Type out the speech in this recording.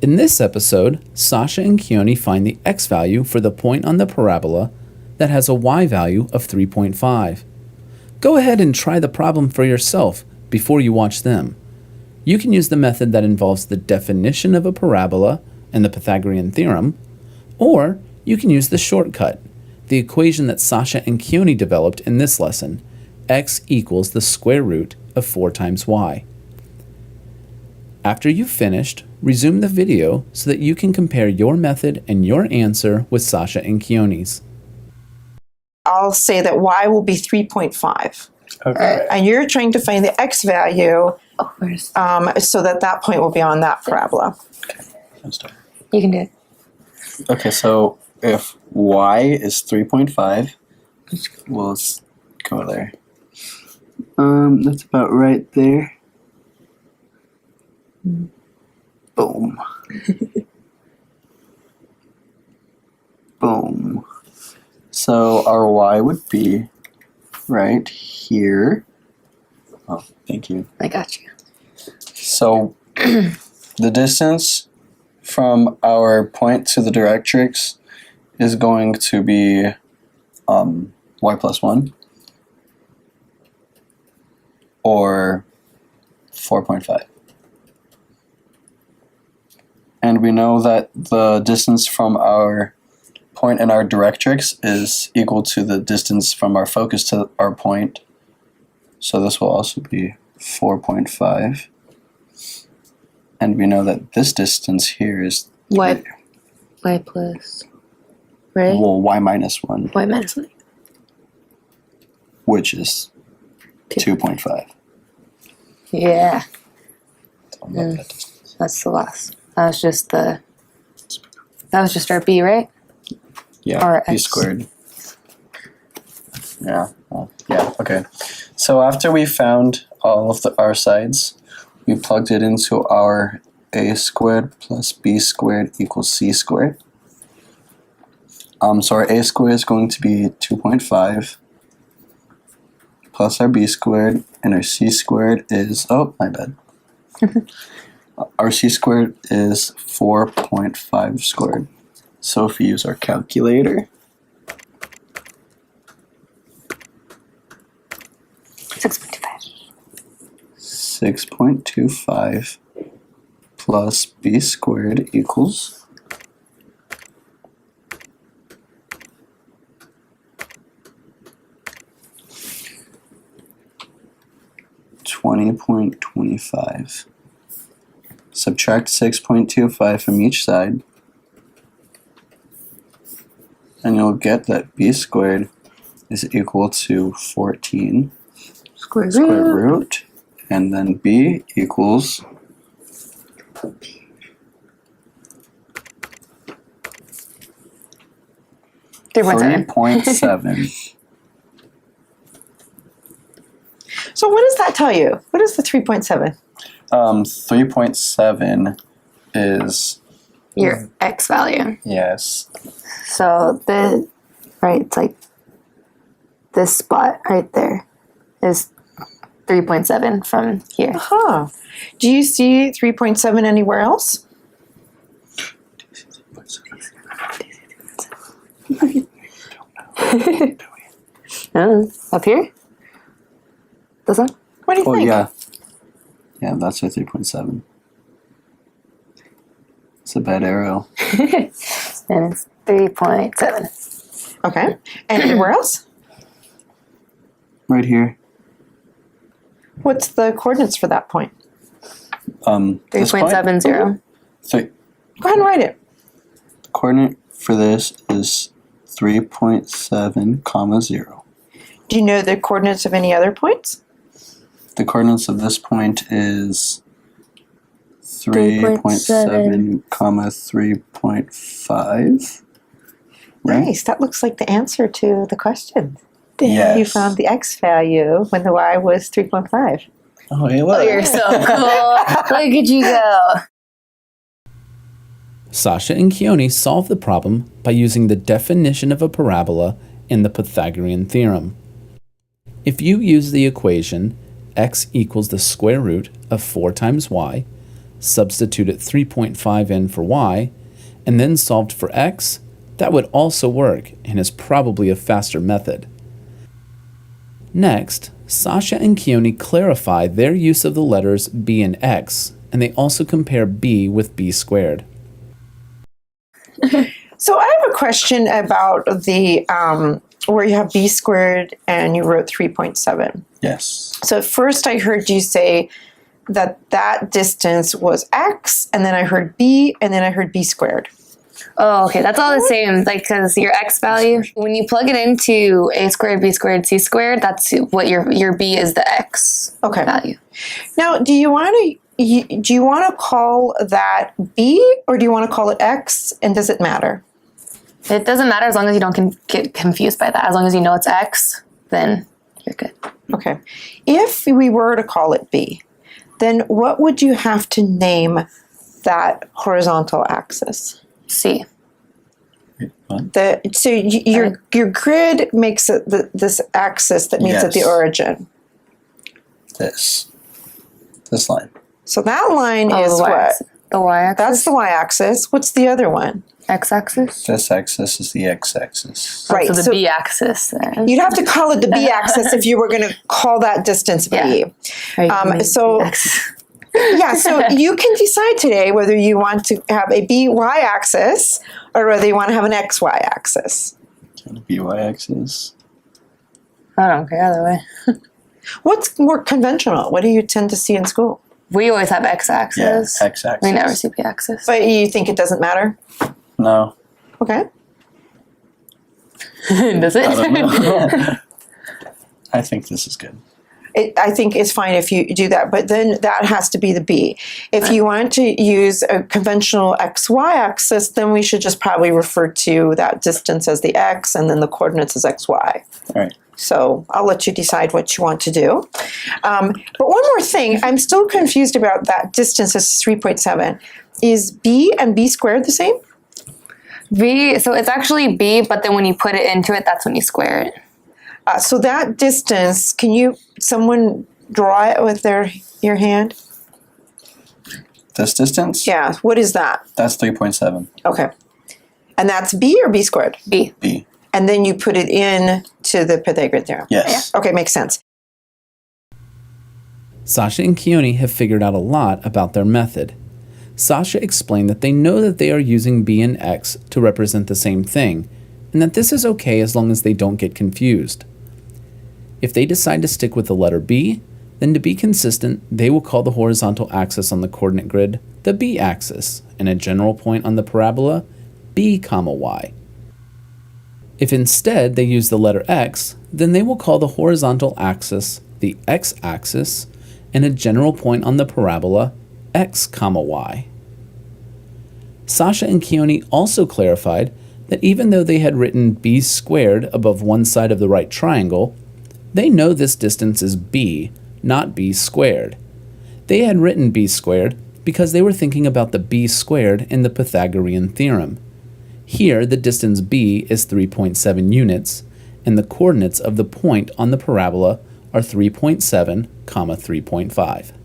In this episode, Sasha and Keoni find the x value for the point on the parabola that has a y value of 3.5. Go ahead and try the problem for yourself before you watch them. You can use the method that involves the definition of a parabola and the Pythagorean theorem, or you can use the shortcut, the equation that Sasha and Keoni developed in this lesson, x equals the square root of 4 times y. After you've finished, resume the video so that you can compare your method and your answer with Sasha and Keoni's. I'll say that y will be 3.5. Okay. And you're trying to find the x value so that point will be on that parabola. Let's start. You can do it. Okay, so if y is 3.5, we'll go there. That's about right there. Boom. Boom. So our y would be right here. Oh, thank you. I got you. So the distance from our point to the directrix is going to be y plus 1 or 4.5. And we know that the distance from our point and our directrix is equal to the distance from our focus to our point. So this will also be 4.5. And we know that this distance here is Y plus, right? well, y minus 1, Y minus 1. which is 2.5. Yeah, So I'll mark that distance. that's the last. That was just our b, right? Yeah, Or b x. squared. Yeah, well, yeah, okay. So after we found all of our sides, we plugged it into our a squared plus b squared equals c squared. So our a squared is going to be 2.5 plus our b squared, and our c squared is, oh, my bad. Our c squared is 4.5 squared. So if we use our calculator, 6.25. 6.25 plus b squared equals 20.25. Subtract 6.25 from each side, and you'll get that b squared is equal to 14 Square square root, and then b equals 3.7. So what does that tell you? What is the 3.7? 3.7 is, Your x value. yes, So it's like this spot right there is 3.7 from here. Huh. Do you see 3.7 anywhere else? Up here? This one? What do you oh think? yeah, that's a 3.7. It's a bad arrow. And it's 3.7. Okay. And anywhere else? Right here. What's the coordinates for that point? This point, 3.70. three, Go ahead and write it. the coordinate for this is 3.7 comma 0. Do you know the coordinates of any other points? The coordinates of this point is 3.7 comma 3.5. Right? Nice. That looks like the answer to the question. Yes. You found the x value when the y was 3.5. Oh, hey, Oh, look. you're so cool. Look at you go. Sasha and Keoni solved the problem by using the definition of a parabola and the Pythagorean theorem. If you use the equation x equals the square root of 4 times y, substituted 3.5 in for y, and then solved for x, that would also work and is probably a faster method. Next, Sasha and Keoni clarify their use of the letters b and x, and they also compare b with b squared. So I have a question about the where you have b squared and you wrote 3.7. Yes. So at first I heard you say that distance was x, and then I heard b, and then I heard b squared. Oh, okay. That's all the same. Like, because your x value, when you plug it into a squared, b squared, c squared, that's what your b is the x Okay. value. Now, do you want to call that b, or do you want to call it x, and does it matter? It doesn't matter as long as you don't get confused by that. As long as you know it's x, then you're good. Okay. If we were to call it b, then what would you have to name that horizontal axis? C. What? Your grid makes it this axis that meets at the Yes. origin. This line. So that line Oh, is the what? y-axis. The y-axis. That's the y-axis. What's the other one? x-axis. This axis is the x-axis. Right. So the So b-axis then. you'd have to call it the b-axis if you were going to call that distance b. Yeah. Right, So b-axis. yeah, so you can decide today whether you want to have a by axis or whether you want to have an xy axis. The by axis. I don't care either way. What's more conventional? What do you tend to see in school? We always have x-axis. Yeah, x-axis. We never see b-axis. But you think it doesn't matter? No. Okay. Does it? I don't know. I think this is good. I think it's fine if you do that, but then that has to be the b. If you want to use a conventional xy axis, then we should just probably refer to that distance as the x and then the coordinates as xy. All right. So I'll let you decide what you want to do. But one more thing, I'm still confused about that distance as 3.7. Is b and b squared the same? b, so it's actually b, but then when you put it into it, that's when you square it. So that distance, can someone draw it with your hand? This distance? Yeah, what is that? That's 3.7. Okay. And that's b or b squared? b. B. And then you put it in to the Pythagorean theorem. Yes. Okay, makes sense. Sasha and Keoni have figured out a lot about their method. Sasha explained that they know that they are using b and x to represent the same thing, and that this is okay as long as they don't get confused. If they decide to stick with the letter b, then to be consistent, they will call the horizontal axis on the coordinate grid the b-axis, and a general point on the parabola b, y. If instead they use the letter x, then they will call the horizontal axis the x-axis, and a general point on the parabola x, y. Sasha and Keoni also clarified that even though they had written b squared above one side of the right triangle, they know this distance is b, not b squared. They had written b squared because they were thinking about the b squared in the Pythagorean theorem. Here, the distance b is 3.7 units, and the coordinates of the point on the parabola are 3.7, 3.5.